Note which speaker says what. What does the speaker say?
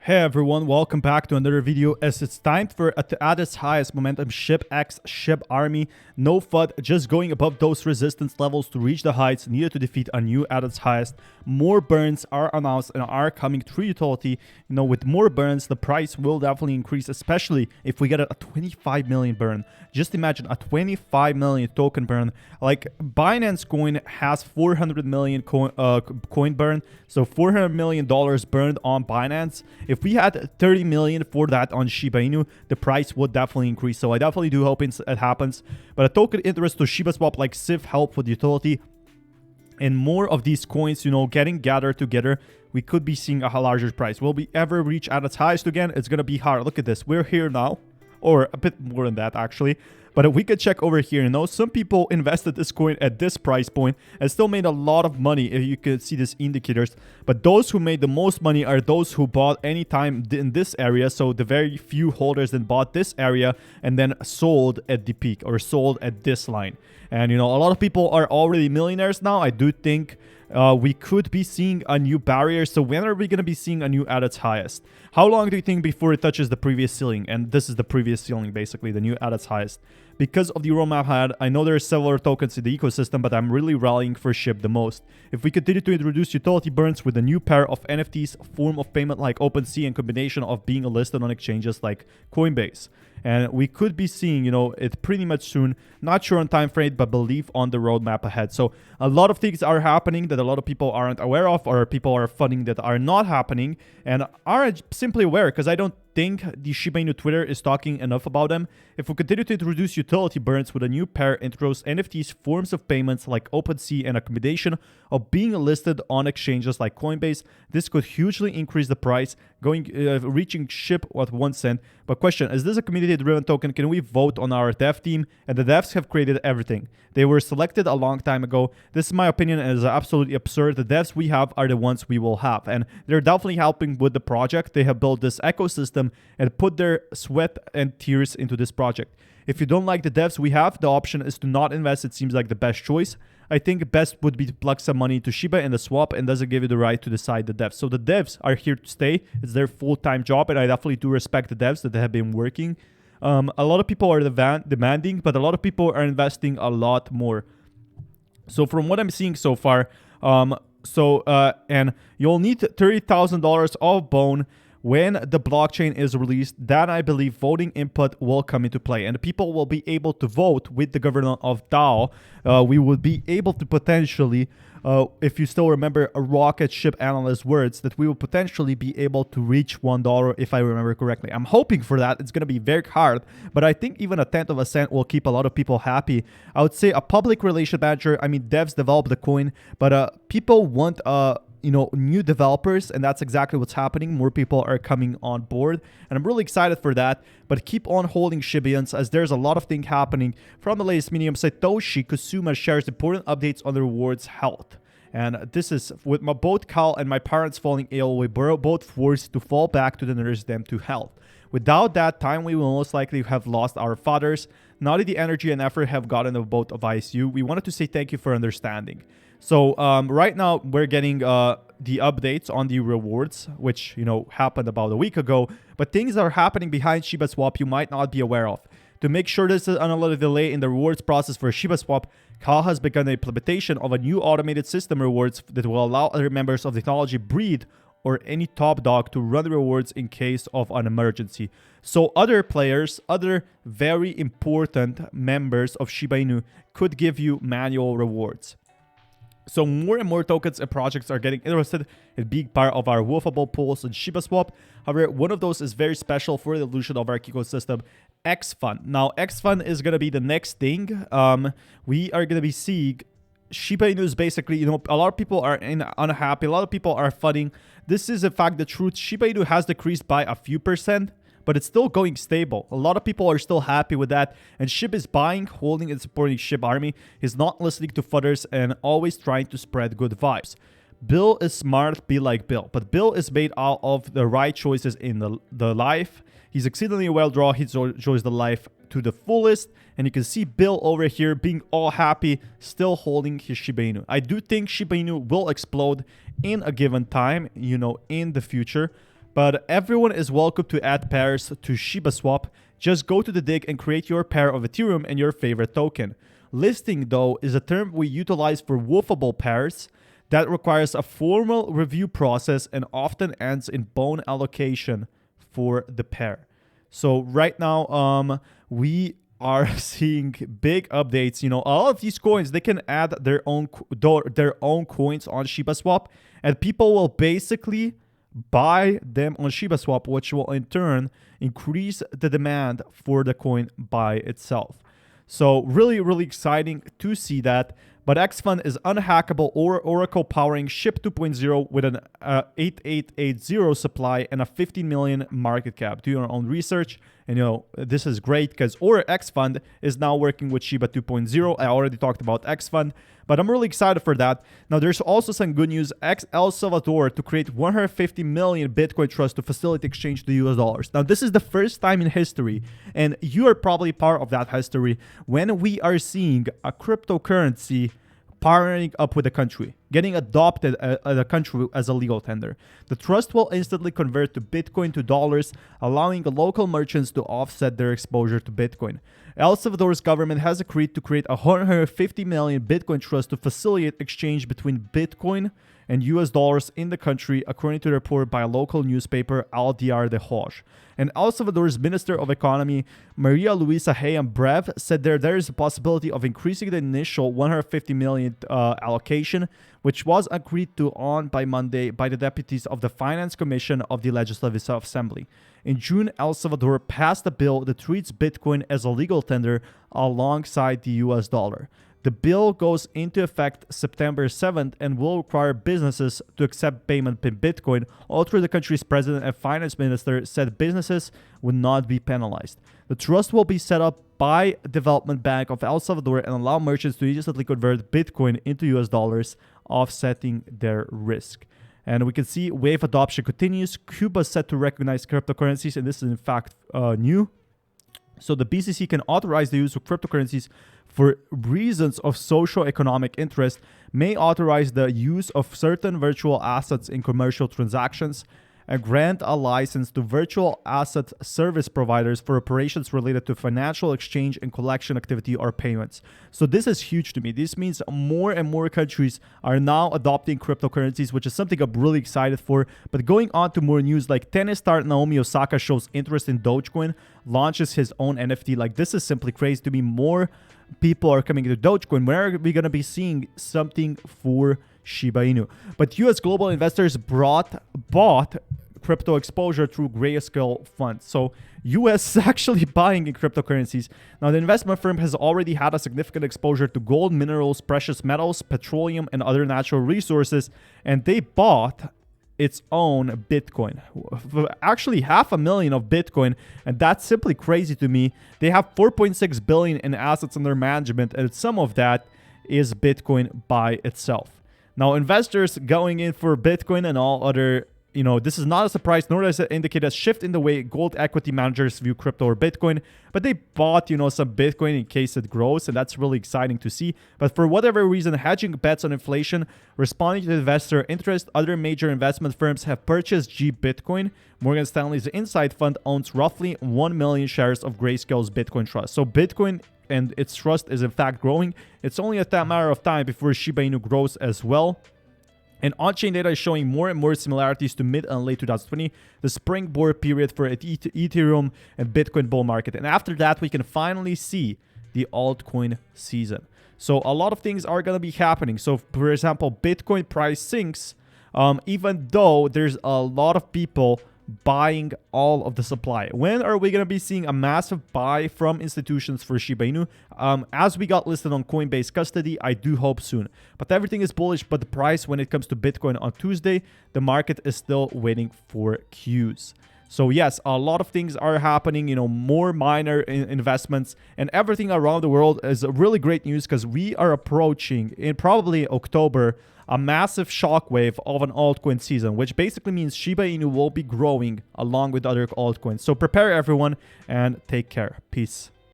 Speaker 1: Hey everyone, welcome back to another video as it's time for at its highest momentum SHIB X SHIB army. No FUD, just going above those resistance levels to reach the heights needed to defeat a new at its highest. More burns are announced and are coming through utility. You know, with more burns, the price will definitely increase, especially if we get a 25 million burn. Just imagine a 25 million token burn. Like Binance coin has 400 million coin burn, so $400 million burned on Binance. If we had 30 million for that on Shiba Inu, the price would definitely increase. So I definitely do hope it happens. But a token interest to Shiba Swap like SIF help with utility. And more of these coins, you know, getting gathered together, we could be seeing a larger price. Will we ever reach at its highest again? It's going to be hard. Look at this. We're here now. Or a bit more than that, actually. But we could check over here. You know, some people invested this coin at this price point and still made a lot of money. If you could see these indicators. But those who made the most money are those who bought any time in this area. So the very few holders that bought this area and then sold at the peak or sold at this line. And, you know, a lot of people are already millionaires now. I do think we could be seeing a new barrier. So when are we going to be seeing a new at its highest? How long do you think before it touches the previous ceiling? And this is the previous ceiling, basically, the new at its highest. Because of the roadmap ahead, I know there are several tokens in the ecosystem, but I'm really rallying for SHIB the most. If we continue to introduce utility burns with a new pair of NFTs, form of payment like OpenSea, and combination of being listed on exchanges like Coinbase. And we could be seeing, you know, it pretty much soon. Not sure on time frame, but believe on the roadmap ahead. So a lot of things are happening that a lot of people aren't aware of, or people are funding that are not happening and aren't simply aware, because I don't think the Shiba Inu Twitter is talking enough about them. If we continue to introduce utility burns with a new pair, introduce NFTs, forms of payments like OpenSea, and a combination of being listed on exchanges like Coinbase, this could hugely increase the price, reaching SHIB at 1 cent. But question, is this a community-driven token? Can we vote on our dev team? And the devs have created everything. They were selected a long time ago. This is my opinion, and is absolutely absurd. The devs we have are the ones we will have, and they're definitely helping with the project. They have built this ecosystem and put their sweat and tears into this project. If you don't like the devs we have, the option is to not invest. It seems like the best choice. I think best would be to plug some money to Shiba in the swap, and doesn't give you the right to decide the devs. So the devs are here to stay. It's their full-time job, and I definitely do respect the devs that they have been working. A lot of people are demanding, but a lot of people are investing a lot more. So from what I'm seeing so far, and you'll need $30,000 of bone when the blockchain is released. That I believe voting input will come into play, and people will be able to vote with the governance of DAO. We would be able to potentially, if you still remember a Rocket Ship analyst words, that we will potentially be able to reach $1, if I remember correctly. I'm hoping for that. It's going to be very hard, but I think even a tenth of a cent will keep a lot of people happy. I would say a public relation manager. I mean, devs develop the coin, but people want you know, new developers, and that's exactly what's happening. More people are coming on board, and I'm really excited for that. But keep on holding Shibians, as there's a lot of things happening. From the latest medium, Satoshi Kusuma shares important updates on the rewards health. And this is with both Cal and my parents falling ill, we were both forced to fall back to the nurse them to health. Without that time, we will most likely have lost our fathers. Now that the energy and effort have gotten the boat of ICU, we wanted to say thank you for understanding. So right now we're getting the updates on the rewards, which, you know, happened about a week ago. But things are happening behind Shiba Swap you might not be aware of. To make sure this is a little delay in the rewards process for Shiba Swap, Cal has begun the implementation of a new automated system rewards that will allow other members of the technology breed or any top dog to run the rewards in case of an emergency. So other players, other very important members of Shiba Inu could give you manual rewards. So more and more tokens and projects are getting interested in being part of our wolfable pools in Shiba Swap. However, one of those is very special for the evolution of our ecosystem, X Fund. Now, X Fund is going to be the next thing. We are going to be seeing Shiba Inu is basically, you know, a lot of people are unhappy. A lot of people are funding. This is in fact the truth. Shiba Inu has decreased by a few percent, but it's still going stable. A lot of people are still happy with that. And SHIB is buying, holding, and supporting SHIB army. He's not listening to fudders and always trying to spread good vibes. Bill is smart, be like Bill. But Bill is made out of the right choices in the life. He's exceedingly well drawn. He enjoys the life to the fullest. And you can see Bill over here being all happy, still holding his Shiba Inu. I do think Shiba Inu will explode in a given time, you know, in the future. But everyone is welcome to add pairs to SHIBA Swap. Just go to the dig and create your pair of Ethereum and your favorite token. Listing, though, is a term we utilize for woofable pairs that requires a formal review process and often ends in bone allocation for the pair. So right now, we are seeing big updates. You know, all of these coins, they can add their own coins on SHIBA Swap, and people will basically buy them on SHIBA Swap, which will in turn increase the demand for the coin by itself. So really, really exciting to see that. But XFund is unhackable or Oracle powering SHIB 2.0 with an 8880 supply and a 15 million market cap. Do your own research. And, you know, this is great because XFund is now working with SHIBA 2.0. I already talked about XFund, but I'm really excited for that. Now, there's also some good news. El Salvador to create 150 million Bitcoin trust to facilitate exchange to US dollars. Now, this is the first time in history, and you are probably part of that history, when we are seeing a cryptocurrency partnering up with the country, getting adopted at the country as a legal tender. The trust will instantly convert to Bitcoin to dollars, allowing local merchants to offset their exposure to Bitcoin. El Salvador's government has agreed to create a 150 million Bitcoin trust to facilitate exchange between Bitcoin and US dollars in the country, according to a report by a local newspaper, Al Diar de Hoj. And El Salvador's Minister of Economy, Maria Luisa Hayam Brev, said there is a possibility of increasing the initial 150 million allocation, which was agreed to on by Monday by the deputies of the Finance Commission of the Legislative Assembly. In June, El Salvador passed a bill that treats Bitcoin as a legal tender alongside the US dollar. The bill goes into effect September 7th and will require businesses to accept payment in Bitcoin, although the country's president and finance minister said businesses would not be penalized. The trust will be set up by Development Bank of El Salvador and allow merchants to instantly convert Bitcoin into US dollars, offsetting their risk. And we can see wave adoption continues. Cuba is set to recognize cryptocurrencies, and this is in fact new. So the BCC can authorize the use of cryptocurrencies for reasons of socio-economic interest, may authorize the use of certain virtual assets in commercial transactions, and grant a license to virtual asset service providers for operations related to financial exchange and collection activity or payments. So this is huge to me. This means more and more countries are now adopting cryptocurrencies, which is something I'm really excited for. But going on to more news, like tennis star Naomi Osaka shows interest in Dogecoin, launches his own NFT. Like, this is simply crazy to me. More people are coming into Dogecoin. When are we going to be seeing something for Shiba Inu? But US global investors bought crypto exposure through Grayscale funds. So US is actually buying in cryptocurrencies. Now, the investment firm has already had a significant exposure to gold, minerals, precious metals, petroleum, and other natural resources, and they bought its own Bitcoin. Actually, 500,000 of Bitcoin, and that's simply crazy to me. They have 4.6 billion in assets under management, and some of that is Bitcoin by itself. Now, investors going in for Bitcoin and all other, you know, this is not a surprise, nor does it indicate a shift in the way gold equity managers view crypto or Bitcoin, but they bought, you know, some Bitcoin in case it grows, and that's really exciting to see. But for whatever reason, hedging bets on inflation, responding to investor interest, other major investment firms have purchased G Bitcoin. Morgan Stanley's Insight Fund owns roughly 1 million shares of Grayscale's Bitcoin Trust. So Bitcoin and its trust is in fact growing. It's only a matter of time before Shiba Inu grows as well. And on-chain data is showing more and more similarities to mid and late 2020, the springboard period for Ethereum and Bitcoin bull market. And after that, we can finally see the altcoin season. So a lot of things are going to be happening. So, for example, Bitcoin price sinks, even though there's a lot of people buying all of the supply. When are we going to be seeing a massive buy from institutions for Shiba Inu? As we got listed on Coinbase custody, I do hope soon. But everything is bullish, but the price when it comes to Bitcoin on Tuesday, the market is still waiting for cues. So yes, a lot of things are happening, you know, more minor investments, and everything around the world is really great news because we are approaching in probably October a massive shockwave of an altcoin season, which basically means Shiba Inu will be growing along with other altcoins. So prepare everyone and take care. Peace.